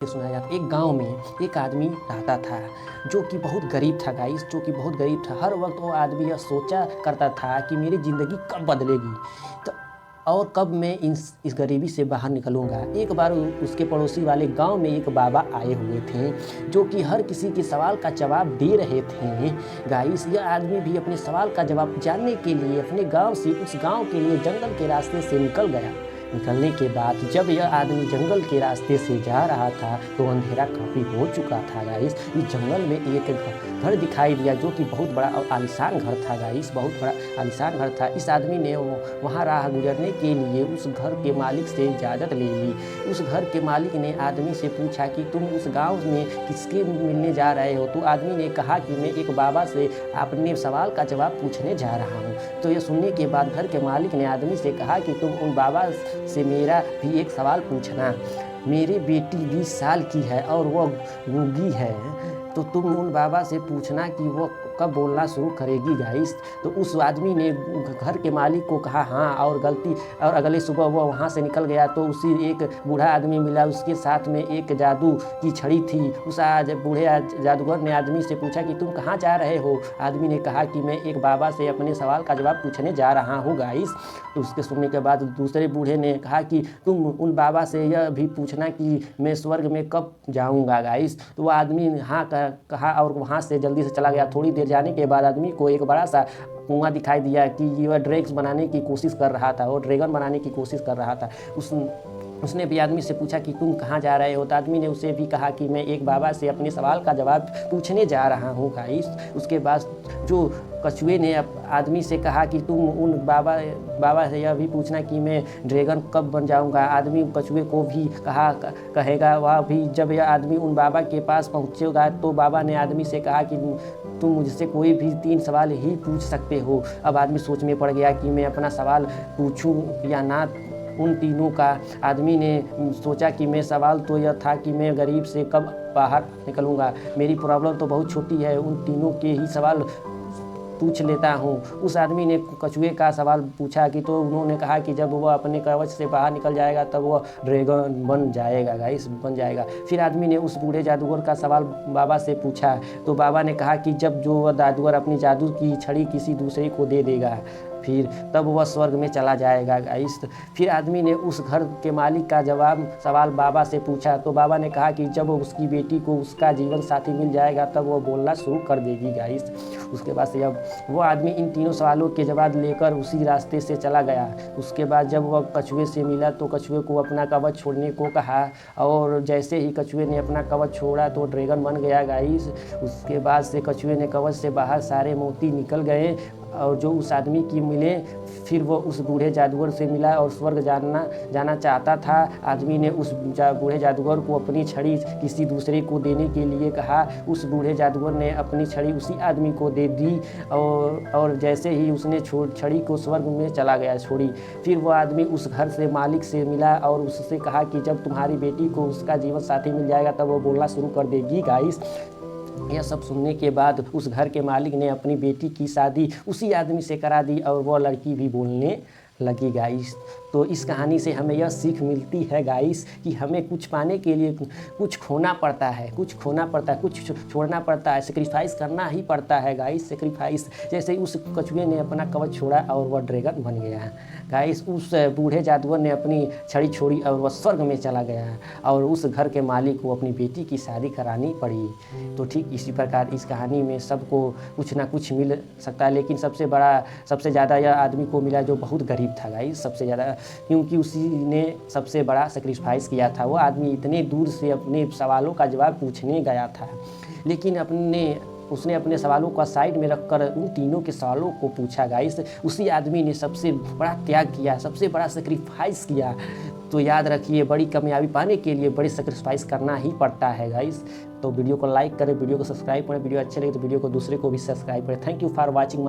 सुनाया जाता। एक गांव में एक आदमी रहता था जो कि बहुत गरीब था गाइस, जो कि बहुत गरीब था। हर वक्त वो आदमी यह सोचा करता था कि मेरी ज़िंदगी कब बदलेगी तो और कब मैं इस गरीबी से बाहर निकलूँगा। एक बार उसके पड़ोसी वाले गांव में एक बाबा आए हुए थे जो कि हर किसी के सवाल का जवाब दे रहे थे गाइस। यह आदमी भी अपने सवाल का जवाब जानने के लिए अपने गांव से उस गांव के लिए जंगल के रास्ते से निकल गया। निकलने के बाद जब यह आदमी जंगल के रास्ते से जा रहा था तो अंधेरा काफ़ी हो चुका था गाइस। इस जंगल में एक घर दिखाई दिया जो कि बहुत बड़ा और आलीशान घर था गाइस, बहुत बड़ा आलीशान घर था। इस आदमी ने वहाँ राह गुजरने के लिए उस घर के मालिक से इजाज़त ले ली। उस घर के मालिक ने आदमी से पूछा कि तुम उस गाँव में किसके मिलने जा रहे हो। तो आदमी ने कहा कि मैं एक बाबा से अपने सवाल का जवाब पूछने जा रहा हूँ। तो यह सुनने के बाद घर के मालिक ने आदमी से कहा कि तुम उन बाबा से मेरा भी एक सवाल पूछना। मेरी बेटी 20 साल की है और वह गूंगी है, तो तुम उन बाबा से पूछना कि वो कब बोलना शुरू करेगी गाइस। तो उस आदमी ने घर के मालिक को कहा हाँ, और अगले सुबह वो वहाँ से निकल गया तो उसी एक बूढ़ा आदमी मिला, उसके साथ में एक जादू की छड़ी थी। उस बूढ़े जादूगर ने आदमी से पूछा कि तुम कहाँ जा रहे हो। आदमी ने कहा कि मैं एक बाबा से अपने सवाल का जवाब पूछने जा रहा हूँ गाइस। तो उसके सुनने के बाद दूसरे बूढ़े ने कहा कि तुम उन बाबा से यह भी पूछना कि मैं स्वर्ग में कब जाऊँगा गाइस। तो वो आदमी हाँ कहा और वहाँ से जल्दी से चला गया। थोड़ी देर जाने के बाद आदमी को एक बड़ा सा कुआं दिखाई दिया कि वह ड्रैगन बनाने की कोशिश कर रहा था, वो ड्रैगन बनाने की कोशिश कर रहा था। उसने भी आदमी से पूछा कि तुम कहाँ जा रहे हो। तो आदमी ने उसे भी कहा कि मैं एक बाबा से अपने सवाल का जवाब पूछने जा रहा हूँ गाइस। उसके बाद जो कछुए ने आदमी से कहा कि तुम उन बाबा से यह भी पूछना कि मैं ड्रैगन कब बन जाऊंगा। आदमी कछुए को भी कहेगा। वह भी जब यह आदमी उन बाबा के पास पहुंचेगा तो बाबा ने आदमी से कहा कि तुम मुझसे कोई भी 3 सवाल ही पूछ सकते हो। अब आदमी सोच में पड़ गया कि मैं अपना सवाल पूछूं या ना। उन तीनों का आदमी ने सोचा कि मैं सवाल तो यह था कि मैं गरीब से कब बाहर निकलूँगा, मेरी प्रॉब्लम तो बहुत छोटी है, उन तीनों के ही सवाल पूछ लेता हूँ। उस आदमी ने कछुए का सवाल पूछा कि तो उन्होंने कहा कि जब वह अपने कवच से बाहर निकल जाएगा तब वह ड्रैगन बन जाएगा गाइस, बन जाएगा। फिर आदमी ने उस बूढ़े जादूगर का सवाल बाबा से पूछा तो बाबा ने कहा कि जब जो वह जादूगर अपनी जादू की छड़ी किसी दूसरे को दे देगा फिर तब वह स्वर्ग में चला जाएगा गाइस। फिर आदमी ने उस घर के मालिक का सवाल बाबा से पूछा तो बाबा ने कहा कि जब उसकी बेटी को उसका जीवन साथी मिल जाएगा तब वह बोलना शुरू कर देगी गाइस। उसके बाद से अब वो आदमी इन तीनों सवालों के जवाब लेकर उसी रास्ते से चला गया। उसके बाद जब वह कछुए से मिला तो कछुए को अपना कवच छोड़ने को कहा और जैसे ही कछुए ने अपना कवच छोड़ा तो ड्रैगन बन गया गाइस। उसके बाद से कछुए ने कवच से बाहर सारे मोती निकल गए और जो उस आदमी की मिले फिर वो उस बूढ़े जादूगर से मिला और स्वर्ग जाना चाहता था। आदमी ने उस बूढ़े जादूगर को अपनी छड़ी किसी दूसरे को देने के लिए कहा। उस बूढ़े जादूगर ने अपनी छड़ी उसी आदमी को दे दी और जैसे ही उसने छड़ी को स्वर्ग में चला गया छोड़ी। फिर वो आदमी उस घर से मालिक से मिला और उससे कहा कि जब तुम्हारी बेटी को उसका जीवन साथी मिल जाएगा तब वो बोलना शुरू कर देगी गाइस। यह सब सुनने के बाद उस घर के मालिक ने अपनी बेटी की शादी उसी आदमी से करा दी और वह लड़की भी बोलने लगी गाइस। तो इस कहानी से हमें यह सीख मिलती है गाइस कि हमें कुछ पाने के लिए कुछ खोना पड़ता है, कुछ छोड़ना पड़ता है, सेक्रीफाइस करना ही पड़ता है गाइस। सेक्रीफाइस जैसे उस कछुए ने अपना कवच छोड़ा और वह ड्रैगन बन गया गाइस। उस बूढ़े जादूगर ने अपनी छड़ी छोड़ी और वह स्वर्ग में चला गया और उस घर के मालिक को अपनी बेटी की शादी करानी पड़ी। तो ठीक इसी प्रकार इस कहानी में सबको कुछ ना कुछ मिल सकता है, लेकिन सबसे ज़्यादा यह आदमी को मिला जो बहुत गरीब था गाइस, सबसे ज़्यादा, क्योंकि उसी ने सबसे बड़ा सेक्रीफाइस किया था। वो आदमी इतने दूर से अपने सवालों का जवाब पूछने गया था लेकिन उसने अपने सवालों का साइड में रखकर उन तीनों के सवालों को पूछा गाइस। उसी आदमी ने सबसे बड़ा त्याग किया, सबसे बड़ा सेक्रीफाइस किया। तो याद रखिए बड़ी कामयाबी पाने के लिए बड़ी सेक्रीफाइस करना ही पड़ता है गाइस। तो वीडियो को लाइक करें, वीडियो को सब्सक्राइब करें, वीडियो अच्छे लगे तो वीडियो को दूसरे को भी सब्सक्राइब करें। Thank you for watching.